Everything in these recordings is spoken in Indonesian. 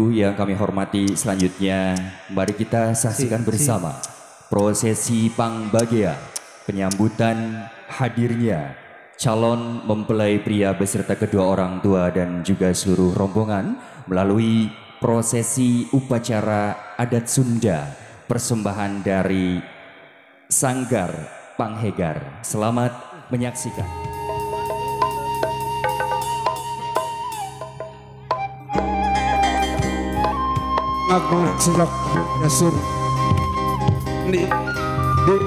Ibu yang kami hormati, selanjutnya mari kita saksikan bersama prosesi Pangbagia penyambutan hadirnya calon mempelai pria beserta kedua orang tua dan juga seluruh rombongan melalui prosesi upacara adat Sunda persembahan dari Sanggar Panghegar. Selamat menyaksikan. Aku selok nasur di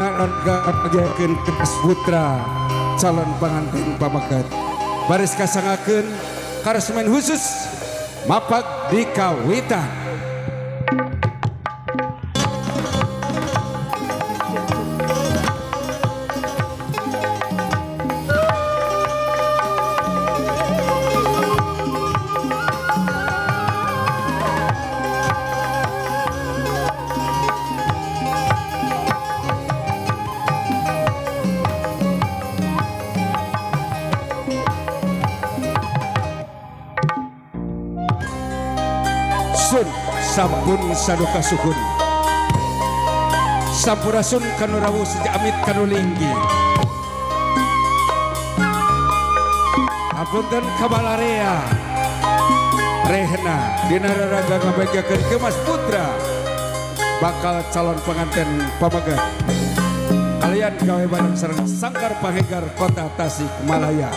alam gagiakeun keras putra calon pengantin pamagat baris kasangakeun karesmen khusus mapak di kawitan. Sun sampun saduka sukun sampurasun kanu rawuh sejak amit kanu linggi apunten kabalarea rehna dina raraga ngabegakeun kemas putra bakal calon pengantin pamagat kalian gawe bareng sareng Sanggar Panghegar Kota Tasikmalaya.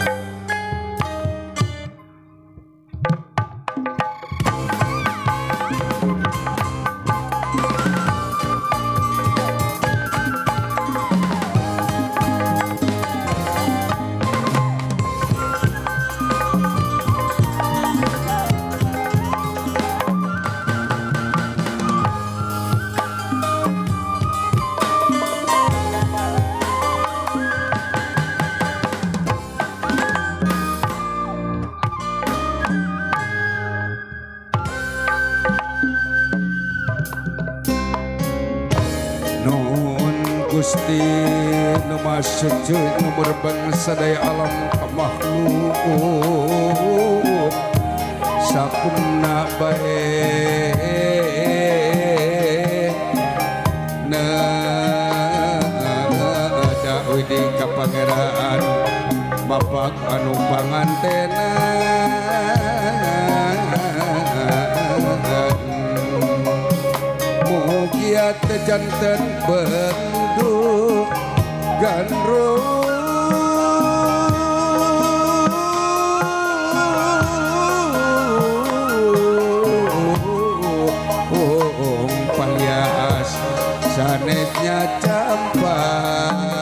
Gusti nu Maha nomor bangsa daya alam makhluk sakumna bae na dawi di kapangeraan mapak anu pangantena mugia tejanten bendu gandrung palias sanetnya campak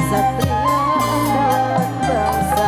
Satria andalan bangsa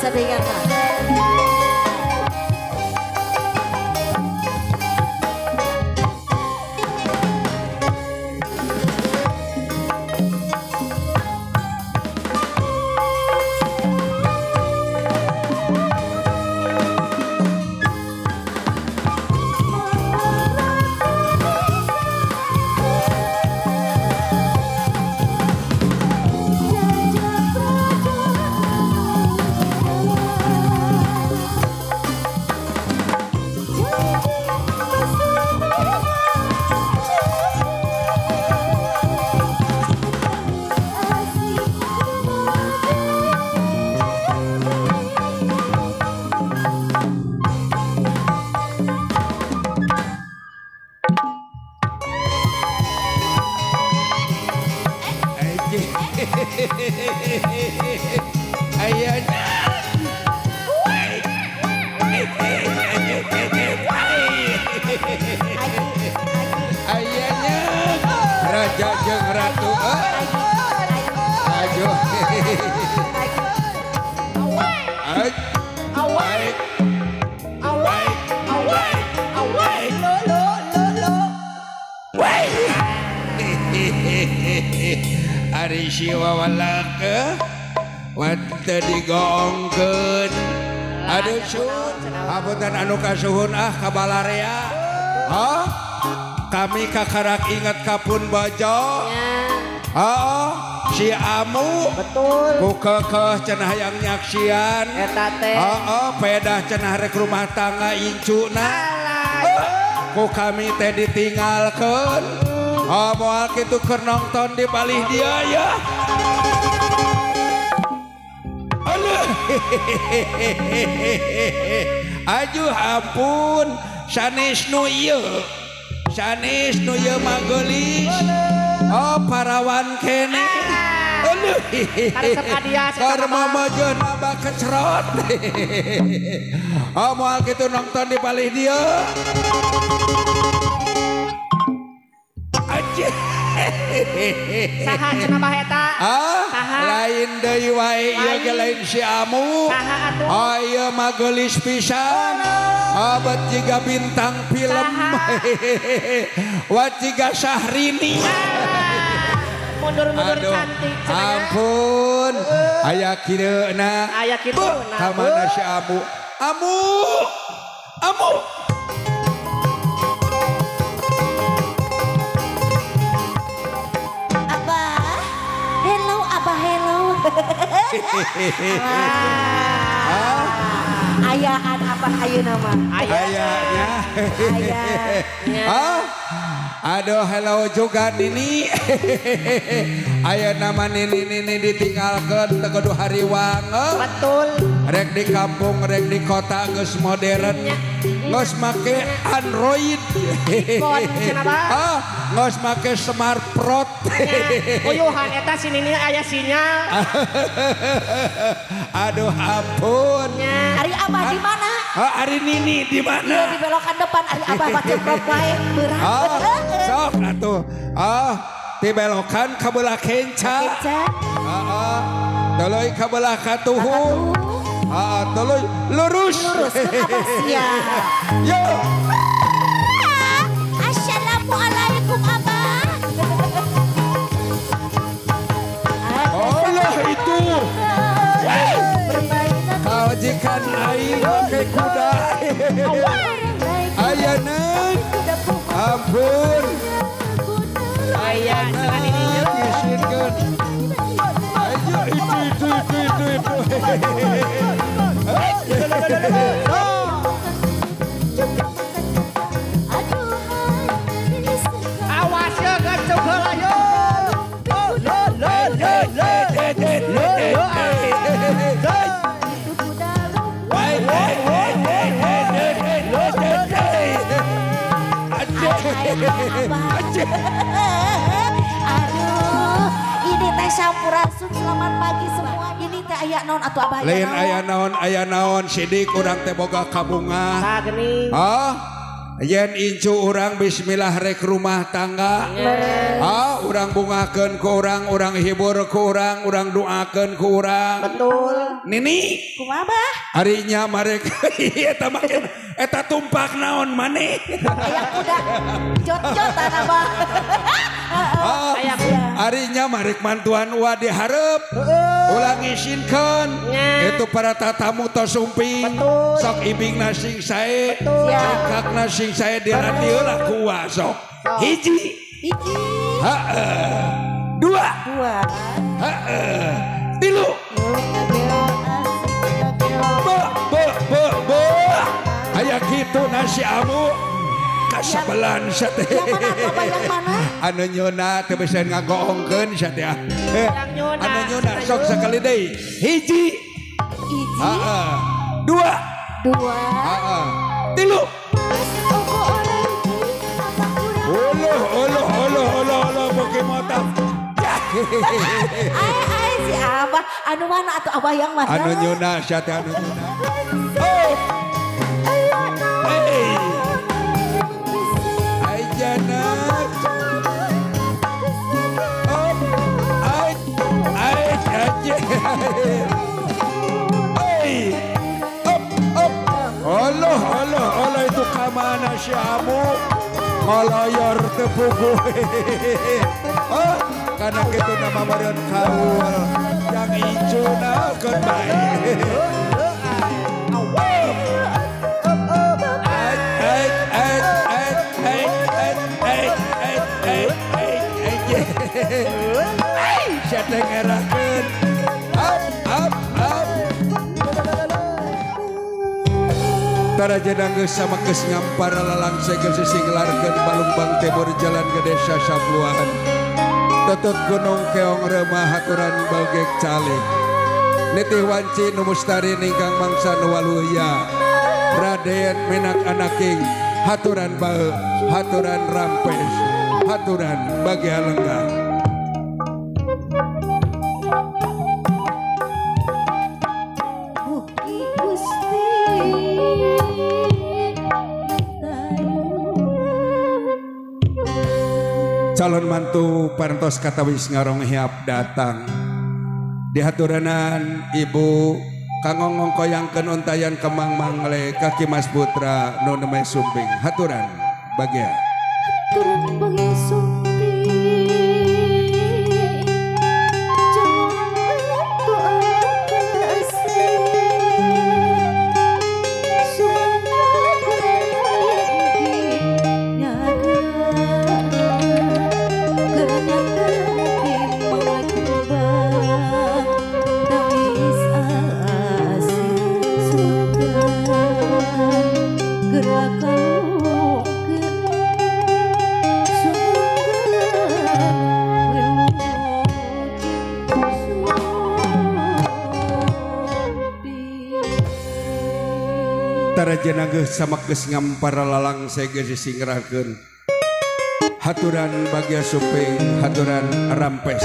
sadeyan mah. Ayahnya ayahnya raja jeung ratu ajo Ari siwawalake wante digoongkeun aduh sun hapunten anu kasuhun kabalarea kami kakarak inget kapun bojo si Amu Betul. ku kekeh cenah hayang nyaksian Eta teh. pedah cenah rek rumah tangga incuna ku kami teh ditinggalkeun moal kitu keur nongton di balih dia ya. Aduh ampun sanes nu ieu magelis parawan kene karma majeun abah kecrot moal kitu nongton di balih dia Saha cenah bah eta? Lain deui wae ieu ge lain si Amu. Ieu mah geulis pisan. Abet jiga bintang film. Wat jiga Syahrini. Mundur-mundur cantik cenah. Ampun. Aya kireuna. Aya kireuna. Ka mana si Amu? Amu. Ayaan apa ayeuna mah? Ayahnya. Aduh hello juga Nini. Aya nama Nini ditinggalkeun teu kudu hariwang. Betul. Rek di kampung rek di kota geus modern. Geus make Android. Geus make smartphone. Uyuhan eta si Nini aya sinyal. Aduh ampun. Ari Abah di mana? Ari Nini di mana? Di belokan depan Ari Abah macet bae berat. Sok atuh. Di belokan ka belah kenca. Tuluy ka belah katuhu. Tuluy lurus. Lurus ke Abah sia. Yo. Assalamualaikum Abah. Allah itu. Kajikan aing ke kuda. Ayanan. Ampun. Aya cenah Nini. Isinkeun. Ayo itu. Awas ya gacung heula yo. Aduh, ini teh Sampurasun. Selamat pagi semua. Ini teh aya naon atuh Abah? Lain aya naon sidik urang teh boga kabunga. Tah geuning. yen incu urang bismillah rek rumah tangga. Urang bungakeun ku urang hibur ku urang doakeun ku urang. Betul. Nini Kumaha? harinya marek eta makin eta tumpak naon maneh. Aya kuda. Jot-jotan abah. Aya kuda. Harinya marek mantuan wa dihareup. Ulang isinkeun. Itu para tatamu tos sumpi. Sok ibingna sing sae. Kakakna sing sae diradieu lah ku wa sok. Hiji. Dua. Tilu. Aya kitu nasi amu kasabelan sateh. Yang mana? Anu nyona teu bisa ngagoongkeun sateh. Anu nyona sok sakali deui. Hiji. Dua. Tilu. Oloh boke motor. Ai si abah anu mana atuh abah yang mana? Anu nyona sateh anu nyona. Allah itu kamana syamu ngoloyor tepugu. Karena gitu nama badan kaul yang icuna kan baik. Siapa ngerahkan up. Tara jenang geus sama geus ngampara lalang segel sisinglarkeun balumbang timur jalan ke desa Sabluahan. Tetut gunung keong remah haturan balgek calik. Nitih wanci nu mustari ningkang mangsa nu waluya. Raden menak anaking haturan bae, haturan rampes, haturan bagi halenggah. Calon mantu parantos katawis ngarong hiap datang di haturanan ibu kangong ngongkoyangkeun untayan kemang mangle kaki Mas Putra nu nemeh sumping haturan bagia Haturan bagi sumping Tarajana geus sama geus ngampara lalang segel sisingerakeun haturan bagia suping haturan rampes.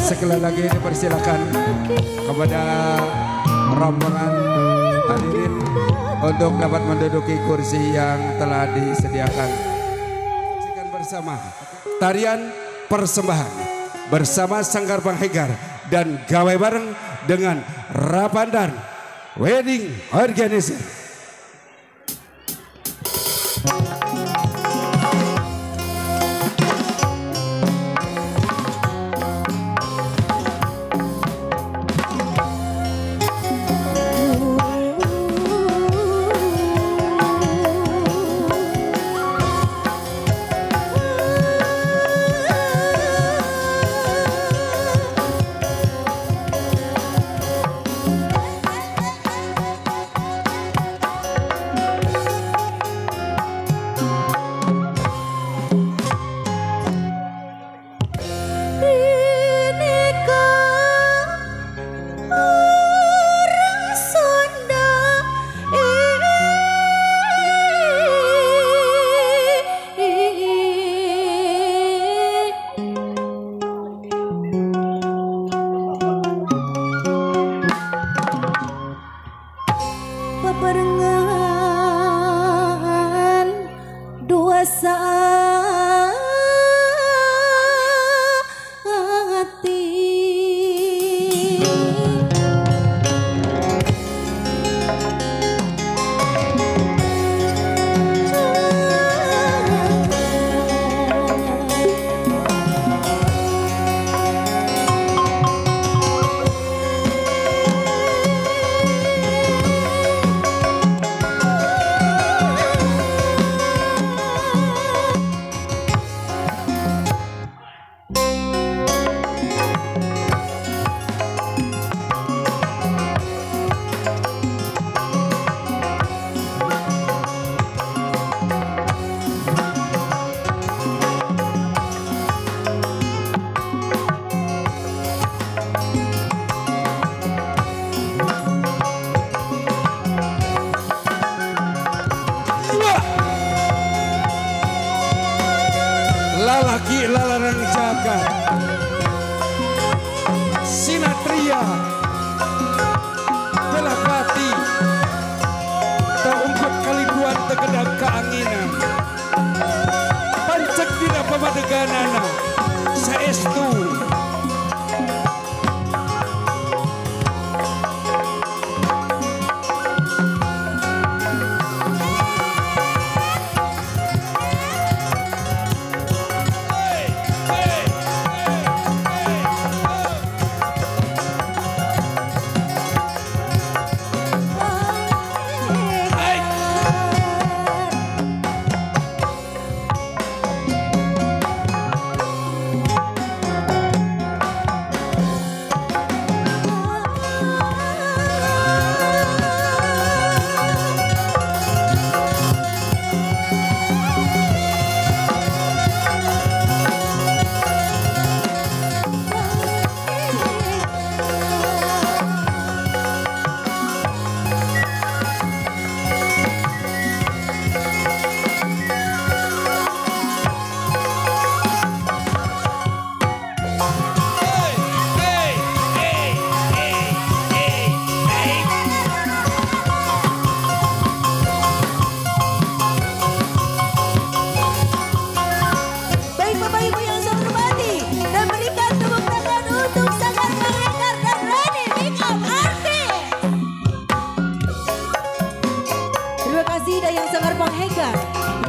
sekali lagi dipersilakan kepada rombongan hadirin untuk dapat menduduki kursi yang telah disediakan. Saksikan bersama tarian persembahan bersama Sanggar Panghegar dan gawe bareng dengan Rapandan Wedding Organizer. Bebarengan dua hati Lalaki lalarang jagat Sinatria Gelapati Taungkut kaliduan tegedang keanginan Pancek dina pamadeganana Saestu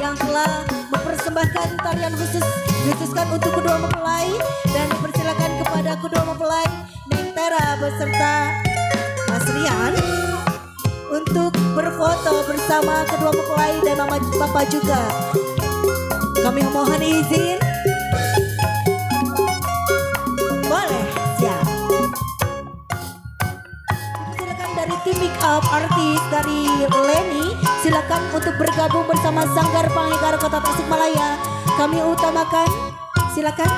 yang telah mempersembahkan tarian khususkan untuk kedua mempelai dan dipersilakan kepada kedua mempelai Neng Tera beserta Mas Rian untuk berfoto bersama kedua mempelai dan Mama Papa juga. Kami mohon izin. Boleh, siap. Silakan dari tim make up artis dari Leni, silakan untuk bergabung bersama Sanggar Panghegar Kota Tasikmalaya. Kami utamakan, silakan.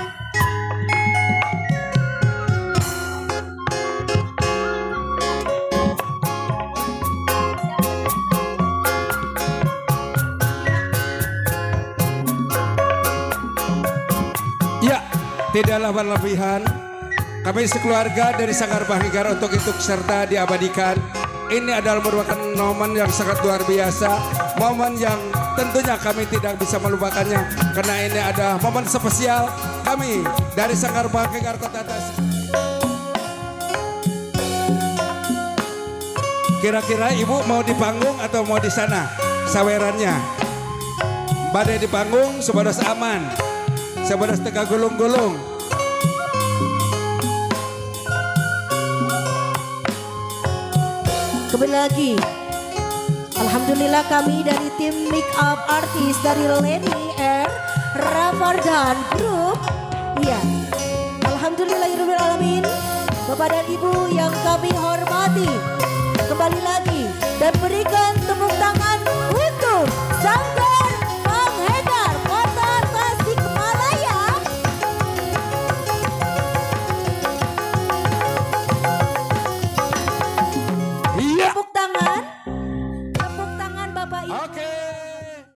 Ya, tidaklah berlebihan Kami sekeluarga dari Sanggar Bahnigar untuk ikut serta diabadikan. Ini adalah merupakan momen yang sangat luar biasa, momen yang tentunya kami tidak bisa melupakannya karena ini ada momen spesial kami dari Sanggar Bahnigar Kota Tasik. Kira-kira ibu mau di panggung atau mau di sana sawerannya? Badai di panggung, sebadas aman, sebadas tegak gulung-gulung. Kembali lagi. Alhamdulillah kami dari tim make up artist dari Lady Air Ramadan Group. Iya. Alhamdulillahirabbil alamin. Bapak dan Ibu yang kami hormati. Kembali lagi dan berikan tepuk tangan untuk Sanggar Bahnigar Kota Tasikmalaya. Iya. Tepuk tangan Bapak Ibu. Oke.